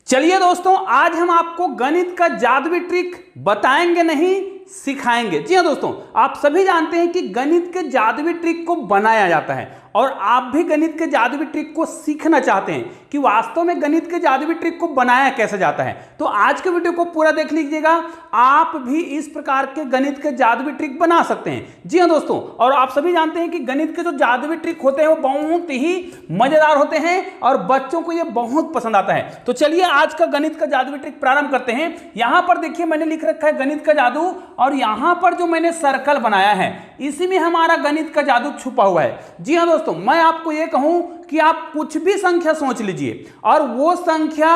चलिए दोस्तों, आज हम आपको गणित का जादुई ट्रिक बताएंगे नहीं, सिखाएंगे। जी हाँ दोस्तों, आप सभी जानते हैं कि गणित के जादुई ट्रिक को बनाया जाता है और आप भी गणित के जादुई ट्रिक को सीखना चाहते हैं कि वास्तव में गणित के जादुई ट्रिक को बनाया कैसे जाता है। तो आज के वीडियो को पूरा देख लीजिएगा, आप भी इस प्रकार के गणित के जादुई ट्रिक बना सकते हैं। जी हाँ दोस्तों, और आप सभी जानते हैं कि गणित के जो जादुई ट्रिक होते हैं वो बहुत ही मजेदार होते हैं और बच्चों को ये बहुत पसंद आता है। तो चलिए आज का गणित का जादुई ट्रिक प्रारंभ करते हैं। यहां पर देखिए मैंने लिख रखा है गणित का जादू, और यहां पर जो मैंने सर्कल बनाया है इसी में हमारा गणित का जादू छुपा हुआ है। जी हाँ दोस्तों, मैं आपको यह कहूं कि आप कुछ भी संख्या सोच लीजिए और वो संख्या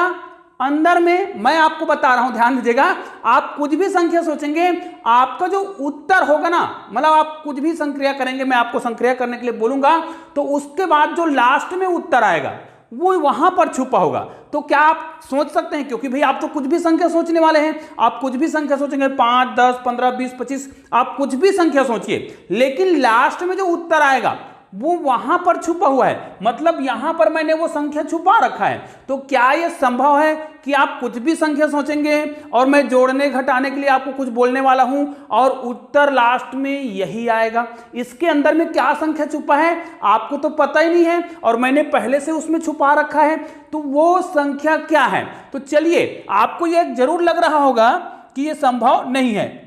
अंदर में मैं आपको बता रहा हूं, ध्यान दीजिएगा। आप कुछ भी संख्या सोचेंगे, आपका जो उत्तर होगा ना, मतलब आप कुछ भी संक्रिया करेंगे, मैं आपको संक्रिया करने के लिए बोलूंगा, तो उसके बाद जो लास्ट में उत्तर आएगा वो वहां पर छुपा होगा। तो क्या आप सोच सकते हैं, क्योंकि भाई आप तो कुछ भी संख्या सोचने वाले हैं, आप कुछ भी संख्या सोचेंगे, 5, 10, 15, 20, 25, आप कुछ भी संख्या सोचिए, लेकिन लास्ट में जो उत्तर आएगा वो वहां पर छुपा हुआ है, मतलब यहां पर मैंने वो संख्या छुपा रखा है। तो क्या यह संभव है कि आप कुछ भी संख्या सोचेंगे और मैं जोड़ने घटाने के लिए आपको कुछ बोलने वाला हूं और उत्तर लास्ट में यही आएगा? इसके अंदर में क्या संख्या छुपा है आपको तो पता ही नहीं है और मैंने पहले से उसमें छुपा रखा है, तो वो संख्या क्या है? तो चलिए, आपको यह जरूर लग रहा होगा कि यह संभव नहीं है,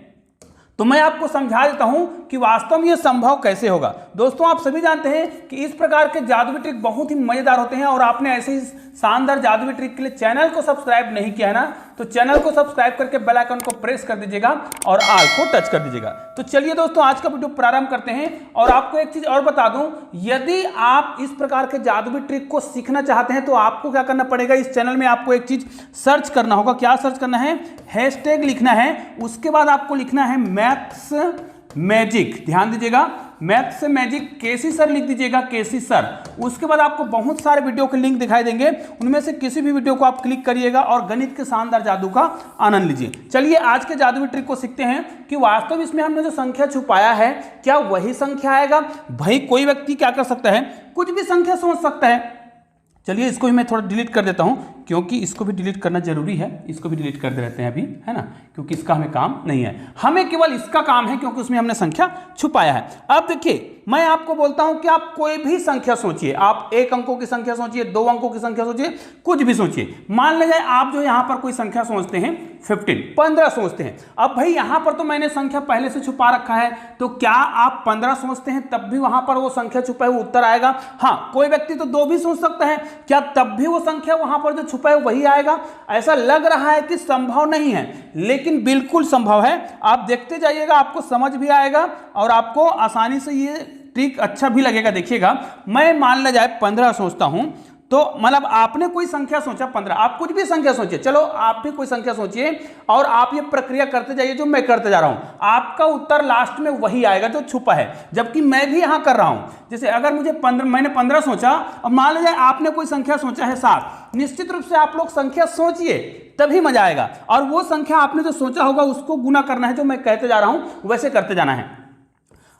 तो मैं आपको समझा देता हूं कि वास्तव में यह संभव कैसे होगा। दोस्तों, आप सभी जानते हैं कि इस प्रकार के जादुई ट्रिक बहुत ही मजेदार होते हैं और आपने ऐसे ही शानदार जादुई ट्रिक के लिए चैनल को सब्सक्राइब नहीं किया है ना, तो चैनल को सब्सक्राइब करके बेल आइकन को प्रेस कर दीजिएगा और ऑल को टच कर दीजिएगा। तो चलिए दोस्तों, आज का वीडियो प्रारंभ करते हैं। और आपको एक चीज और बता दूं, यदि आप इस प्रकार के जादुई ट्रिक को सीखना चाहते हैं तो आपको क्या करना पड़ेगा, इस चैनल में आपको एक चीज सर्च करना होगा। क्या सर्च करना है? हैशटैग लिखना है, उसके बाद आपको लिखना है मैथ्स मैजिक। ध्यान दीजिएगा, मैथ्स मैजिक केसी सर लिख दीजिएगा, केसी सर। उसके बाद आपको बहुत सारे वीडियो के लिंक दिखाई देंगे, उनमें से किसी भी वीडियो को आप क्लिक करिएगा और गणित के शानदार जादू का आनंद लीजिए। चलिए आज के जादुई ट्रिक को सीखते हैं कि वास्तव इसमें हमने जो संख्या छुपाया है क्या वही संख्या आएगा। भाई कोई व्यक्ति क्या कर सकता है, कुछ भी संख्या सोच सकता है। चलिए इसको भी मैं थोड़ा डिलीट कर देता हूं, क्योंकि इसको भी डिलीट करना जरूरी है। इसको भी डिलीट कर देते हैं अभी, है ना, क्योंकि इसका हमें काम नहीं है, हमें केवल इसका काम है क्योंकि उसमें हमने संख्या छुपाया है। अब देखिए, मैं आपको बोलता हूं कि आप कोई भी संख्या सोचिए, आप 1 अंकों की संख्या सोचिए, 2 अंकों की संख्या सोचिए, कुछ भी सोचिए। मान लीजिए आप जो यहां पर कोई संख्या सोचते हैं 15 सोचते हैं। अब भाई यहां पर तो मैंने संख्या पहले से छुपा रखा है, तो क्या आप 15 सोचते हैं तब भी वहां पर वो संख्या छुपा है वो उत्तर आएगा? हाँ, कोई व्यक्ति तो 2 भी सोच सकता है, क्या तब भी वो संख्या वहां पर जो छुपा है वही आएगा? ऐसा लग रहा है कि संभव नहीं है, लेकिन बिल्कुल संभव है। आप देखते जाइएगा, आपको समझ भी आएगा और आपको आसानी से ये ट्रिक अच्छा भी लगेगा। देखिएगा, मैं मान लिया जाए 15 सोचता हूं, तो मतलब आपने कोई संख्या सोचा 15, आप कुछ भी संख्या सोचिए, चलो आप भी कोई संख्या सोचिए और आप ये प्रक्रिया करते जाइए जो मैं करते जा रहा हूं, आपका उत्तर लास्ट में वही आएगा जो छुपा है, जबकि मैं भी यहां कर रहा हूं। जैसे अगर मैंने 15 सोचा और मान लीजिए आपने कोई संख्या सोचा है 7, निश्चित रूप से आप लोग संख्या सोचिए तभी मजा आएगा, और वो संख्या आपने जो सोचा होगा उसको गुना करना है, जो मैं कहते जा रहा हूं वैसे करते जाना है।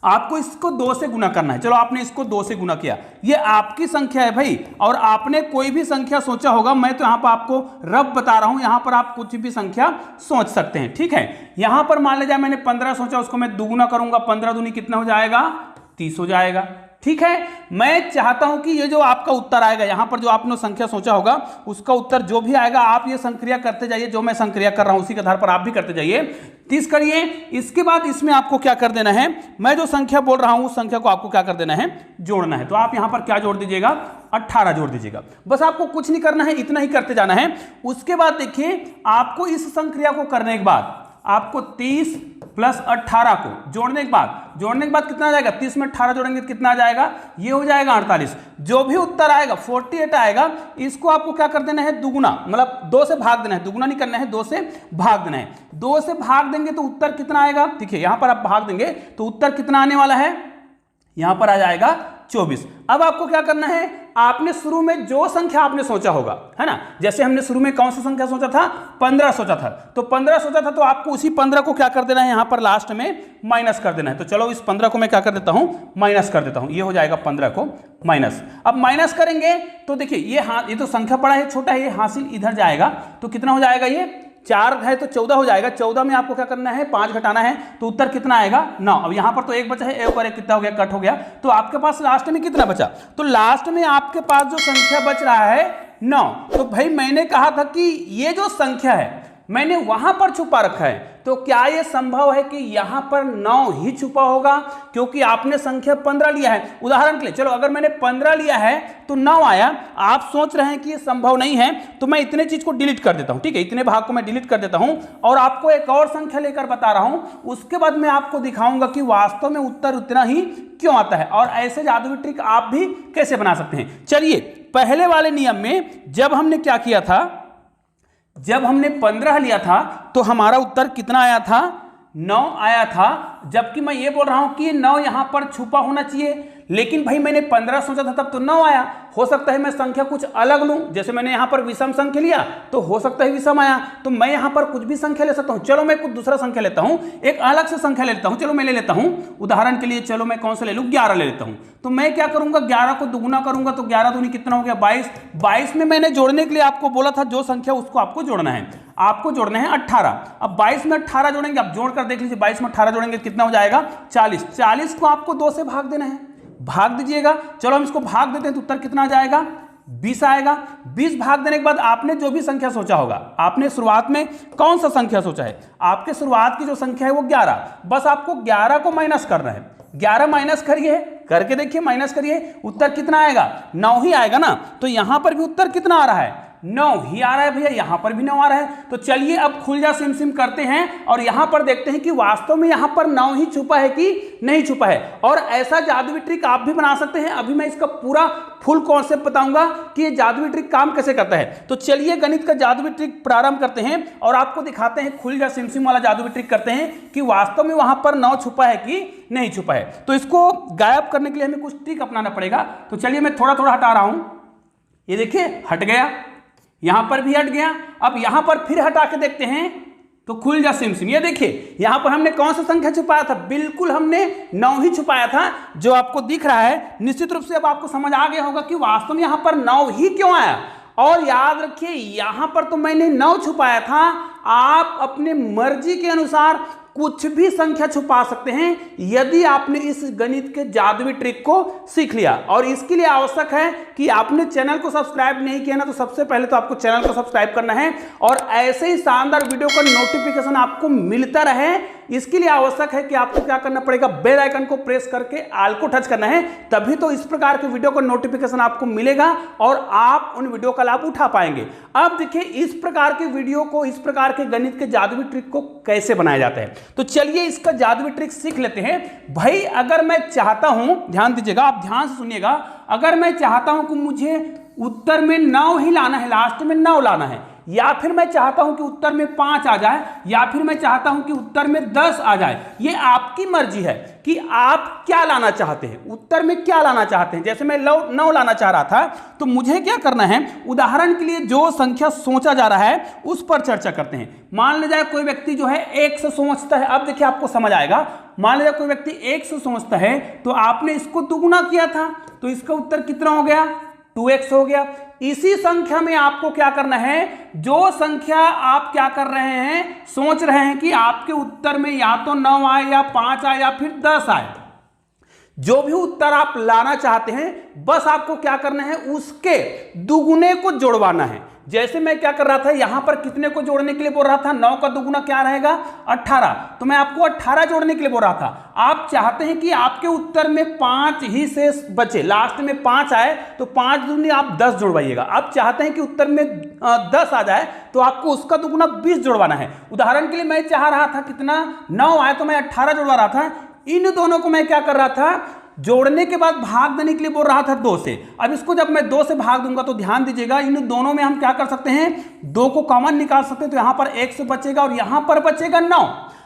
आपको इसको 2 से गुना करना है। चलो आपने इसको 2 से गुना किया, ये आपकी संख्या है भाई, और आपने कोई भी संख्या सोचा होगा, मैं तो यहां पर आपको रफ बता रहा हूं, यहां पर आप कुछ भी संख्या सोच सकते हैं, ठीक है। यहां पर मान लीजिए मैंने 15 सोचा, उसको मैं दुगुना करूंगा, 15 दूनी कितना हो जाएगा? 30 हो जाएगा, ठीक है। मैं चाहता हूं कि ये जो आपका उत्तर आएगा, यहां पर जो आपने संख्या सोचा होगा उसका उत्तर जो भी आएगा, आप ये संक्रिया करते जाइए, जो मैं संक्रिया कर रहा हूं उसी के आधार पर आप भी करते जाइए, 30 करिए। इसके बाद इसमें आपको क्या कर देना है, मैं जो संख्या बोल रहा हूं उस संख्या को आपको क्या कर देना है, जोड़ना है। तो आप यहां पर क्या जोड़ दीजिएगा? 18 जोड़ दीजिएगा। बस आपको कुछ नहीं करना है, इतना ही करते जाना है। उसके बाद देखिए, आपको इस संक्रिया को करने के बाद आपको 30 + 18 को जोड़ने के बाद कितना आ जाएगा? 30 में 18 जोड़ेंगे तो कितना आ जाएगा? ये हो जाएगा 48। जो भी उत्तर आएगा 48 आएगा, इसको आपको क्या कर देना है? दुगुना, मतलब 2 से भाग देना है, दुगुना नहीं करना है, 2 से भाग देना है। 2 से भाग देंगे तो उत्तर कितना आएगा? देखिए यहां पर आप भाग देंगे तो उत्तर कितना आने वाला है? यहां पर आ जाएगा 24। अब आपको क्या करना है? आपने शुरू में जो संख्या आपने सोचा होगा, है ना, जैसे हमने शुरू में कौन सा संख्या सोचा था, 15 सोचा था, तो 15 सोचा था, तो आपको उसी 15 को क्या कर देना है, यहां पर लास्ट में माइनस कर देना है। तो चलो इस 15 को मैं क्या कर देता हूं, माइनस कर देता हूं, ये हो जाएगा 15 को माइनस। अब माइनस करेंगे तो देखिए ये तो संख्या बड़ा है, छोटा है, ये हासिल इधर जाएगा, तो कितना हो जाएगा, ये 4 है तो 14 हो जाएगा। 14 में आपको क्या करना है, 5 घटाना है, तो उत्तर कितना आएगा, 9। अब यहां पर तो 1 बचा है, 1 और 1 कितना हो गया, कट हो गया, तो आपके पास लास्ट में कितना बचा, तो लास्ट में आपके पास जो संख्या बच रहा है 9। तो भाई मैंने कहा था कि ये जो संख्या है मैंने वहां पर छुपा रखा है, तो क्या यह संभव है कि यहां पर 9 ही छुपा होगा, क्योंकि आपने संख्या 15 लिया है। उदाहरण के लिए चलो अगर मैंने 15 लिया है तो 9 आया, आप सोच रहे हैं कि यह संभव नहीं है, तो मैं इतने चीज को डिलीट कर देता हूं, ठीक है, इतने भाग को मैं डिलीट कर देता हूं और आपको एक और संख्या लेकर बता रहा हूं, उसके बाद मैं आपको दिखाऊंगा कि वास्तव में उत्तर उतना ही क्यों आता है और ऐसे जादुई ट्रिक आप भी कैसे बना सकते हैं। चलिए पहले वाले नियम में जब हमने क्या किया था, जब हमने 15 लिया था तो हमारा उत्तर कितना आया था, 9 आया था, जबकि मैं ये बोल रहा हूं कि 9 यहां पर छुपा होना चाहिए, लेकिन भाई मैंने 15 सोचा था तब तो 9 आया। हो सकता है मैं संख्या कुछ अलग लूं, जैसे मैंने यहां पर विषम संख्या लिया तो हो सकता है विषम आया, तो मैं यहां पर कुछ भी संख्या ले सकता हूं। चलो मैं कुछ दूसरा संख्या लेता हूं, एक अलग से संख्या ले लेता हूं। चलो मैं ले लेता हूं उदाहरण के लिए, चलो मैं कौन सा ले लूं, 11 ले लेता हूं। तो मैं क्या करूंगा, 11 को दुगुना करूंगा तो 11 दूनी कितना हो गया, 22। 22 में मैंने जोड़ने के लिए आपको बोला था जो संख्या उसको आपको जोड़ना है, आपको जोड़ना है 18। अब 22 में 18 जोड़ेंगे, आप जोड़कर देख लीजिए, 22 में 18 जोड़ेंगे कितना हो जाएगा, 40। 40 को आपको 2 से भाग देना है, भाग दीजिएगा। चलो हम इसको भाग देते हैं तो उत्तर कितना आ जाएगा, 20 आएगा। 20 भाग देने के बाद आपने जो भी संख्या सोचा होगा, आपने शुरुआत में कौन सा संख्या सोचा है, आपके शुरुआत की जो संख्या है वो 11, बस आपको 11 को माइनस करना है। 11 माइनस करिए, करके देखिए, माइनस करिए, उत्तर कितना आएगा, 9 ही आएगा ना। तो यहां पर भी उत्तर कितना आ रहा है, 9 ही आ रहा है भैया, यहां पर भी 9 आ रहा है। तो चलिए अब खुल जा सिम सिम करते हैं और यहां पर देखते हैं कि वास्तव में यहां पर 9 ही छुपा है कि नहीं छुपा है। और ऐसा जादुई ट्रिक आप भी बना सकते हैं। अभी मैं इसका पूरा फुल कॉन्सेप्ट बताऊंगा कि ये जादुई ट्रिक काम कैसे करता है। तो चलिए गणित का जादुई ट्रिक प्रारंभ करते हैं और आपको दिखाते हैं, खुल जा सिम सिम वाला जादुई ट्रिक करते हैं कि वास्तव में वहां पर 9 छुपा है कि नहीं छुपा है। तो इसको गायब करने के लिए हमें कुछ ट्रिक अपनाना पड़ेगा। तो चलिए मैं थोड़ा थोड़ा हटा रहा हूं, ये देखिए हट गया, यहां पर भी हट गया। अब यहां पर फिर हटा के देखते हैं तो खुल जा सिम सिम, ये देखिए यहां पर हमने कौन सा संख्या छुपाया था, बिल्कुल हमने 9 ही छुपाया था जो आपको दिख रहा है। निश्चित रूप से अब आपको समझ आ गया होगा कि वास्तव में यहां पर 9 ही क्यों आया। और याद रखिए यहां पर तो मैंने 9 छुपाया था, आप अपने मर्जी के अनुसार कुछ भी संख्या छुपा सकते हैं यदि आपने इस गणित के जादुई ट्रिक को सीख लिया। और इसके लिए आवश्यक है कि आपने चैनल को सब्सक्राइब नहीं किया ना, तो सबसे पहले तो आपको चैनल को सब्सक्राइब करना है और ऐसे ही शानदार वीडियो का नोटिफिकेशन आपको मिलता रहे। इसके लिए आवश्यक है कि आपको क्या करना पड़ेगा, बेल आइकन को प्रेस करके ऑल को टच करना है, तभी तो इस प्रकार के वीडियो का नोटिफिकेशन आपको मिलेगा और आप उन वीडियो का लाभ उठा पाएंगे। अब देखिए इस प्रकार के वीडियो को, इस प्रकार के गणित के जादुई ट्रिक को कैसे बनाया जाता है। तो चलिए इसका जादुई ट्रिक सीख लेते हैं। भाई अगर मैं चाहता हूं, ध्यान दीजिएगा, आप ध्यान से सुनिएगा, अगर मैं चाहता हूं कि मुझे उत्तर में 9 ही लाना है, लास्ट में 9 लाना है, या फिर मैं चाहता हूं कि उत्तर में 5 आ जाए, या फिर मैं चाहता हूं कि उत्तर में 10 आ जाए, ये आपकी मर्जी है कि आप क्या लाना चाहते हैं, उत्तर में क्या लाना चाहते हैं। जैसे मैं 9 लाना चाह रहा था, तो मुझे क्या करना है, उदाहरण के लिए जो संख्या सोचा जा रहा है उस पर चर्चा करते हैं। मान लीजिए कोई व्यक्ति जो है 1 से सोचता है, अब देखिए आपको समझ आएगा। मान लीजिए कोई व्यक्ति 1 से सोचता है, तो आपने इसको दुगुना किया था, तो इसका उत्तर कितना हो गया, 2x हो गया। इसी संख्या में आपको क्या करना है, जो संख्या आप क्या कर रहे हैं, सोच रहे हैं कि आपके उत्तर में या तो 9 आए या 5 आए या फिर 10 आए, जो भी उत्तर आप लाना चाहते हैं बस आपको क्या करना है, उसके दुगुने को जोड़वाना है। जैसे मैं क्या कर रहा था, यहां पर कितने को जोड़ने के लिए बोल रहा था, 9 का दुगुना क्या रहेगा, 18, तो मैं आपको 18 जोड़ने के लिए बोल रहा था। आप चाहते हैं कि आपके उत्तर में 5 ही शेष बचे, लास्ट में 5 आए तो 5 दूनी आप 10 जोड़वाइएगा। आप चाहते हैं कि उत्तर में 10 आ जाए तो आपको उसका दुगुना 20 जोड़वाना है। उदाहरण के लिए मैं चाह रहा था कितना, 9 आए तो मैं 18 जोड़वा रहा था। इन दोनों को मैं क्या कर रहा था, जोड़ने के बाद भाग देने के लिए बोल रहा था 2 से। अब इसको जब मैं 2 से भाग दूंगा तो ध्यान दीजिएगा, इन दोनों में हम क्या कर सकते हैं, 2 को कॉमन निकाल सकते हैं, तो यहां पर 1 से बचेगा और यहां पर बचेगा 9।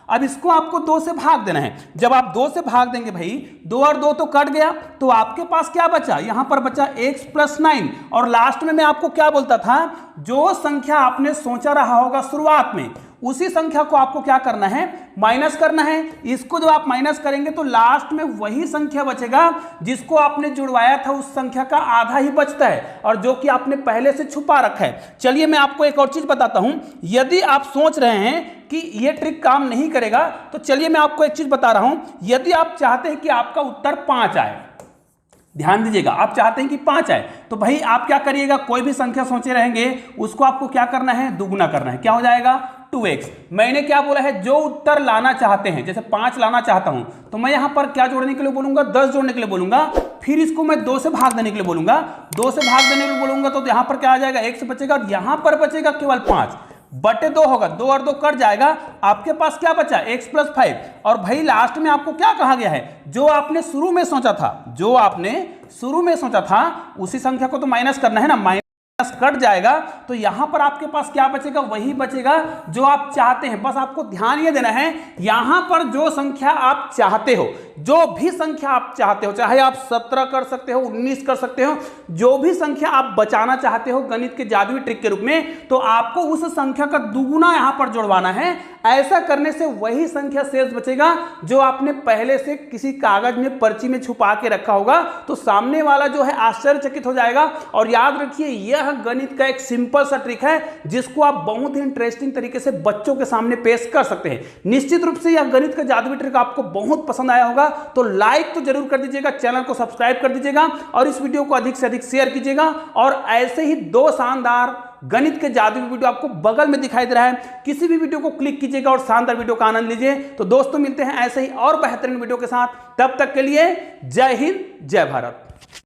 अब इसको आपको 2 से भाग देना है। जब आप 2 से भाग देंगे भाई, 2 और 2 तो कट गया, तो आपके पास क्या बचा, यहां पर बचा x + 9। और लास्ट में मैं आपको क्या बोलता था, जो संख्या आपने सोचा रहा होगा शुरुआत में, उसी संख्या को आपको क्या करना है, माइनस करना है। इसको जब आप माइनस करेंगे तो लास्ट में वही संख्या बचेगा जिसको आपने जुड़वाया था, उस संख्या का आधा ही बचता है, और जो कि आपने पहले से छुपा रखा है। चलिए मैं आपको एक और चीज बताता हूं। यदि आप सोच रहे हैं कि ये ट्रिक काम नहीं करेगा, तो चलिए मैं आपको एक चीज बता रहा हूं। यदि आप चाहते हैं कि आपका उत्तर 5 आए, ध्यान दीजिएगा, आप चाहते हैं कि 5 आए, तो भाई आप क्या करिएगा, कोई भी संख्या सोचे रहेंगे उसको आपको क्या करना है, दुगुना करना है। क्या हो जाएगा, 2x। मैंने क्या बोला है, जो उत्तर लाना चाहते हैं, जैसे 5 लाना चाहता हूं, तो मैं यहां पर क्या जोड़ने के लिए बोलूंगा, 10 जोड़ने के लिए बोलूंगा। फिर इसको मैं 2 से भाग देने के लिए बोलूंगा, 2 से भाग देने के लिए बोलूंगा, तो यहां पर क्या आ जाएगा, x बचेगा, और यहां पर बचेगा केवल 5 बटे 2 होगा, 2 और 2 कट जाएगा। आपके पास क्या बचा, x + 5। और भाई लास्ट में आपको क्या कहा गया है, जो आपने शुरू में सोचा था, जो आपने शुरू में सोचा था उसी संख्या को तो माइनस करना है ना, माइनस कट जाएगा, तो यहां पर आपके पास क्या बचेगा, वही बचेगा जो आप चाहते हैं। बस आपको ध्यान ये देना है, यहां पर जो संख्या आप चाहते हो, जो भी संख्या आप चाहते हो, चाहे आप 17 कर सकते हो, 19 कर सकते हो, जो भी संख्या आप बचाना चाहते हो गणित के जादुई ट्रिक के रूप में, तो आपको उस संख्या का दुगुना यहां पर जुड़वाना है। ऐसा करने से वही संख्या शेष बचेगा जो आपने पहले से किसी कागज में, पर्ची में छुपा के रखा होगा, तो सामने वाला जो है आश्चर्यचकित हो जाएगा। और याद रखिए, यह गणित का एक सिंपल सा ट्रिक है जिसको आप बहुत ही इंटरेस्टिंग तरीके से बच्चों के सामने पेश कर सकते हैं। निश्चित रूप से यह गणित का जादुई ट्रिक आपको बहुत पसंद आया होगा, तो लाइक तो जरूर कर दीजिएगा, चैनल को सब्सक्राइब कर दीजिएगा, और इस वीडियो को अधिक से अधिक शेयर कीजिएगा। और ऐसे ही 2 शानदार गणित के जादुई वीडियो आपको बगल में दिखाई दे रहा है, किसी भी वीडियो को क्लिक कीजिएगा और शानदार वीडियो का आनंद लीजिए। तो दोस्तों, मिलते हैं ऐसे ही और बेहतरीन वीडियो के साथ, तब तक के लिए जय हिंद, जय भारत।